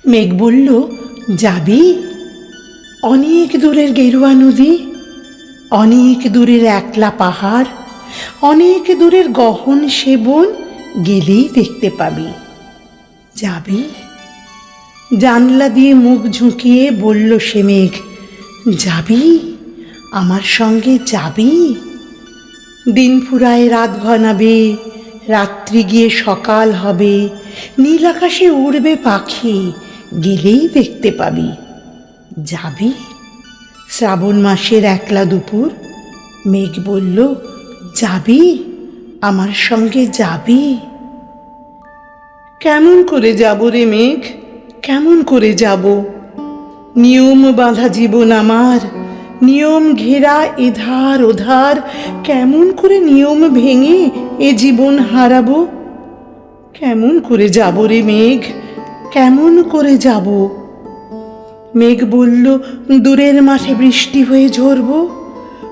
মেঘ বলল, যাবি? অনেক দূরের গেরুয়া নদী, অনেক দূরের একলা পাহাড়, অনেক দূরের গহন সেবন, গেলেই দেখতে পাবি। যাবি? জানলা দিয়ে মুখ ঝুঁকিয়ে বলল সে মেঘ, যাবি? আমার সঙ্গে যাবি? দিন ফুরায় রাত ঘনাবে, রাত্রি গিয়ে সকাল হবে, নীল আকাশে উড়বে পাখি, গেলেই দেখতে পাবি। যাবি? শ্রাবণ মাসের একলা দুপুর। মেঘ বলল, যাবি? আমার সঙ্গে যাবি? কেমন করে যাব রে মেঘ, কেমন করে যাব? নিয়ম বাঁধা জীবন আমার, নিয়ম ঘেরা এধার ওধার, কেমন করে নিয়ম ভেঙে এ জীবন হারাবো? কেমন করে যাব রে মেঘ, কেমন করে যাব? মেঘ বলল, দূরের মাঠে বৃষ্টি হয়ে ঝরব,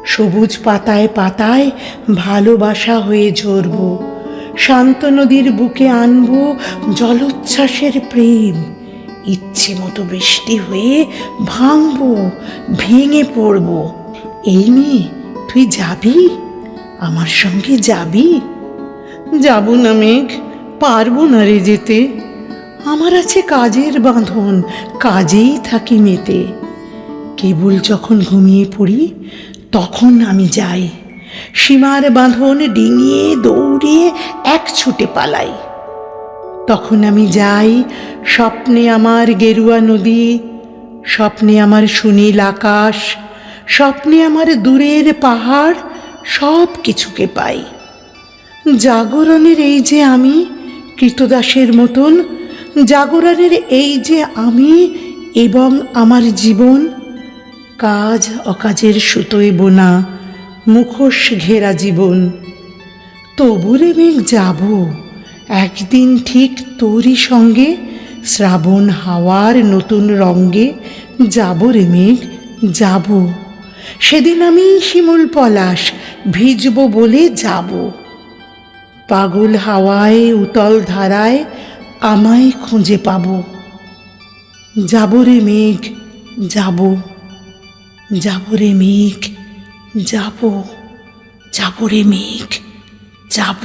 সবুজ পাতায় পাতায় ভালোবাসা হয়ে ঝরব, শান্ত নদীর বুকে আনব জলোচ্ছ্বাসের প্রেম, ইচ্ছে মতো বৃষ্টি হয়ে ভাঙব, ভেঙে পড়ব। এই নিয়ে তুই যাবি? আমার সঙ্গে যাবি? যাব না মেঘ, পারবো না রে যেতে, আমার আছে কাজের বাঁধন, কাজেই থাকি মেতে। কেবল যখন ঘুমিয়ে পড়ি তখন আমি যাই, সীমার বাঁধন ডিঙিয়ে দৌড়িয়ে এক ছুটে পালাই। তখন আমি যাই, স্বপ্নে আমার গেরুয়া নদী, স্বপ্নে আমার সুনীল আকাশ, স্বপ্নে আমার দূরের পাহাড়, সব কিছুকে পাই। জাগরণের এই যে আমি কৃতদাসের মতন, জাগরণের এই যে আমি এবং আমার জীবন, কাজ অকাজের সুতোয় বোনা মুখোশ ঘেরা জীবন। তবু রে মেঘ যাব, একদিন ঠিক তোরই সঙ্গে, শ্রাবণ হাওয়ার নতুন রঙ্গে যাব রে মেঘ, যাব। সেদিন আমি শিমুল পলাশ ভিজব বলে যাব। পাগল হাওয়ায় উতল ধারায় আমায় খুঁজে পাব। যাব রে মেঘ, যাব, যাব রে মেঘ, যাব, যাব রে মেঘ, যাব।